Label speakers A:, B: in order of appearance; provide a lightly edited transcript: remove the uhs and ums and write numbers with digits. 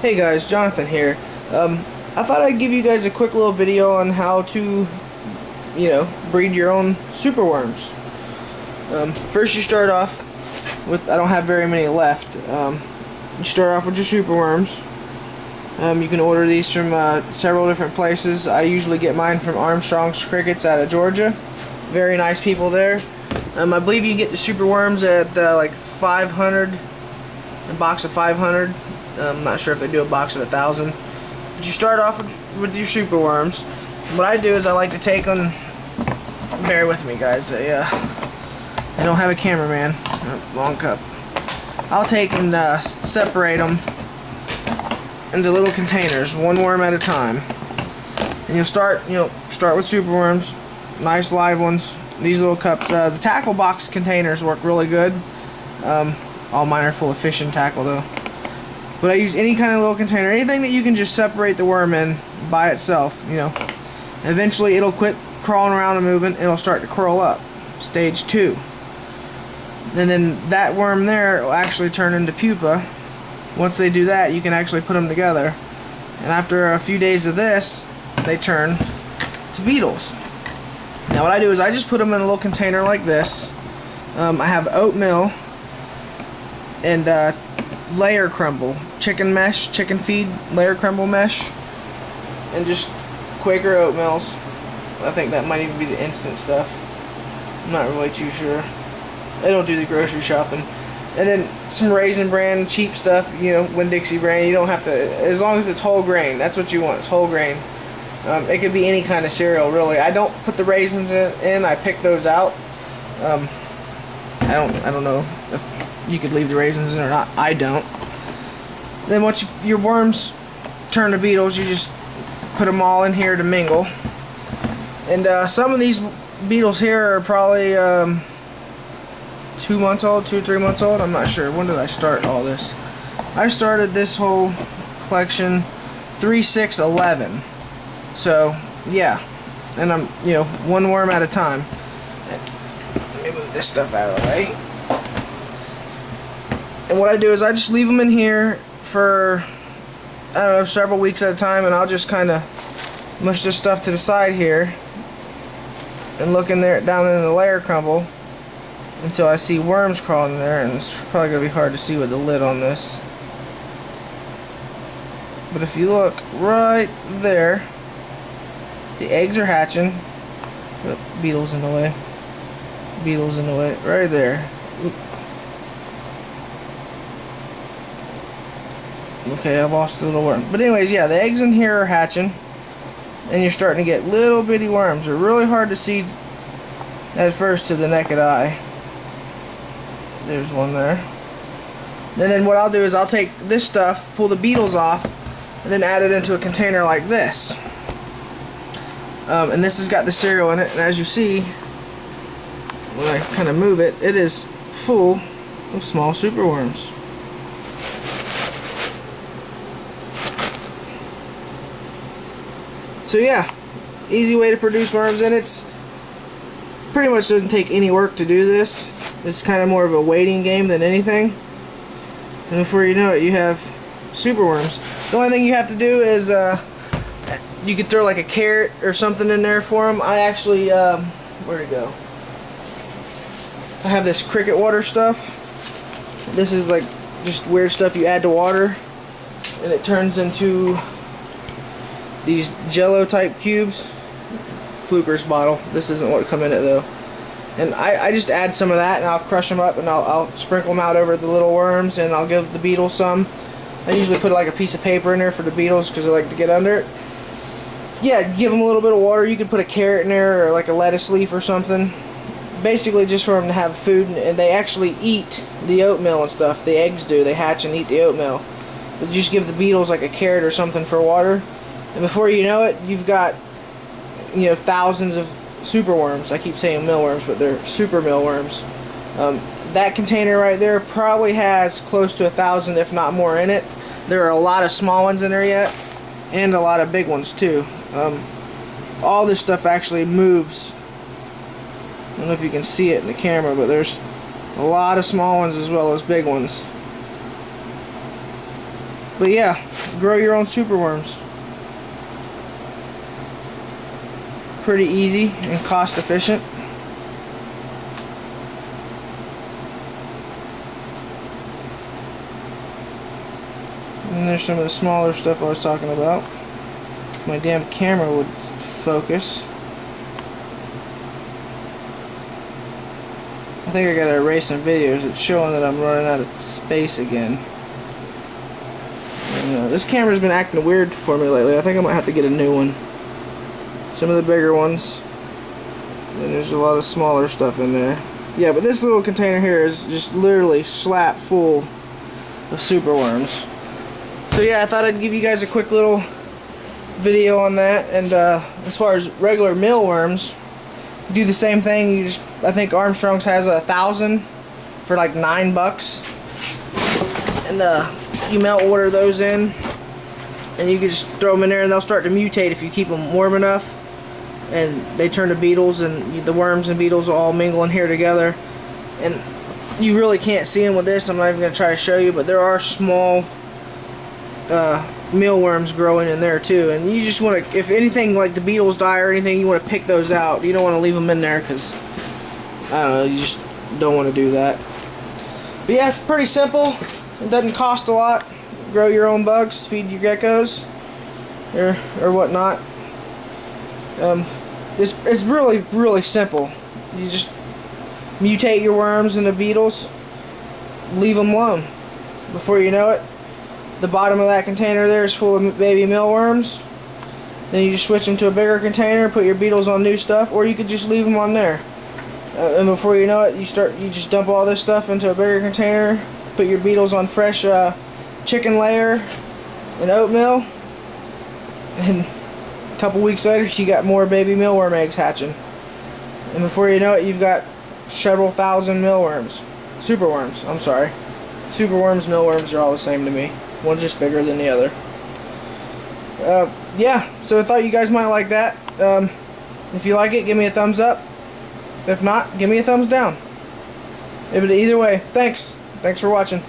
A: Hey guys, Jonathan here. I thought I'd give you guys a quick little video on how to, breed your own superworms. First you start off with, I don't have very many left, you start off with your superworms. You can order these from several different places. I usually get mine from Armstrong's Crickets out of Georgia. Very nice people there. I believe you get the superworms at like 500, a box of 500. I'm not sure if they do a box of 1,000. But you start off with your superworms. What I do is I like to take them. Bear with me, guys. I don't have a cameraman. Long cup. I'll take and separate them into little containers, one worm at a time. And you'll start with superworms, nice live ones. These little cups. The tackle box containers work really good. All mine are full of fishing tackle though. But I use any kind of little container, anything that you can just separate the worm in by itself, Eventually it'll quit crawling around and moving, it'll start to curl up. Stage 2. And then that worm there will actually turn into pupa. Once they do that, you can actually put them together. And after a few days of this, they turn to beetles. Now what I do is I just put them in a little container like this. I have oatmeal and layer crumble, chicken feed layer crumble mesh, and just Quaker oatmeals. I think that might even be the instant stuff. I'm not really too sure. They don't do the grocery shopping. And then some Raisin Bran cheap stuff, Winn-Dixie brand. You don't have to, as long as it's whole grain. That's what you want. It's whole grain. It could be any kind of cereal, really. I don't put the raisins in. I pick those out. I don't know if you could leave the raisins in or not. I don't. Then once your worms turn to beetles, you just put them all in here to mingle. And some of these beetles here are probably 2 months old, 2 or 3 months old. I'm not sure. When did I start all this? I started this whole collection 3/6/11. So yeah, and I'm one worm at a time. Let me move this stuff out of the way. And what I do is I just leave them in here for, I don't know, several weeks at a time, and I'll just kind of mush this stuff to the side here and look in there down in the layer crumble until I see worms crawling in there. And it's probably gonna be hard to see with the lid on this, but if you look right there, the eggs are hatching. Oh, beetles in the way. Beetles in the way. Right there. Oop. Okay, I lost the little worm. But anyways, yeah, the eggs in here are hatching. And you're starting to get little bitty worms. They're really hard to see at first to the naked eye. There's one there. And then what I'll do is I'll take this stuff, pull the beetles off, and then add it into a container like this. And this has got the cereal in it, and as you see, when I kind of move it, it is full of small superworms. So yeah, easy way to produce worms, and it's pretty much doesn't take any work to do this. It's kind of more of a waiting game than anything. And before you know it, you have superworms. The only thing you have to do is you could throw like a carrot or something in there for them. I actually, where'd it go? I have this cricket water stuff. This is like just weird stuff you add to water, and it turns into these Jello type cubes. Fluker's bottle. This isn't what come in it though. And I just add some of that, and I'll crush them up, and I'll sprinkle them out over the little worms, and I'll give the beetles some. I usually put like a piece of paper in there for the beetles because I like to get under it. Yeah, give them a little bit of water. You could put a carrot in there or like a lettuce leaf or something. Basically just for them to have food, and they actually eat the oatmeal and stuff. The eggs do. They hatch and eat the oatmeal. But you just give the beetles like a carrot or something for water, and before you know it, you've got thousands of superworms. I keep saying mealworms, but they're super mealworms. That container right there probably has close to 1,000, if not more, in it. There are a lot of small ones in there yet, and a lot of big ones too. All this stuff actually moves. I don't know if you can see it in the camera, but there's a lot of small ones as well as big ones. But yeah, grow your own superworms. Pretty easy and cost efficient. And there's some of the smaller stuff I was talking about. My damn camera would focus. I think I gotta erase some videos. It's showing that I'm running out of space again. And, this camera's been acting weird for me lately. I think I might have to get a new one. Some of the bigger ones. Then there's a lot of smaller stuff in there. Yeah, but this little container here is just literally slap full of superworms. So yeah, I thought I'd give you guys a quick little video on that. And as far as regular mealworms, do the same thing. You just, I think Armstrong's has 1,000 for like $9, and you melt water those in, and you can just throw them in there, and they'll start to mutate if you keep them warm enough, and they turn to beetles, and the worms and beetles will all mingle in here together. And you really can't see them with this. I'm not even going to try to show you, but there are small mealworms growing in there too, and you just want to, if anything like the beetles die or anything, you want to pick those out. You don't want to leave them in there because, I don't know, you just don't want to do that. But yeah, it's pretty simple. It doesn't cost a lot. Grow your own bugs, feed your geckos or whatnot. It's really simple. You just mutate your worms into beetles, leave them alone. Before you know it, the bottom of that container there is full of baby mealworms. Then you just switch them to a bigger container, put your beetles on new stuff, or you could just leave them on there. And before you know it, you just dump all this stuff into a bigger container, put your beetles on fresh chicken layer and oatmeal, and a couple weeks later you got more baby mealworm eggs hatching. And before you know it, you've got several thousand mealworms. Superworms, I'm sorry. Superworms, mealworms are all the same to me. One's just bigger than the other. Yeah, so I thought you guys might like that. If you like it, give me a thumbs up. If not, give me a thumbs down. Either way, thanks for watching.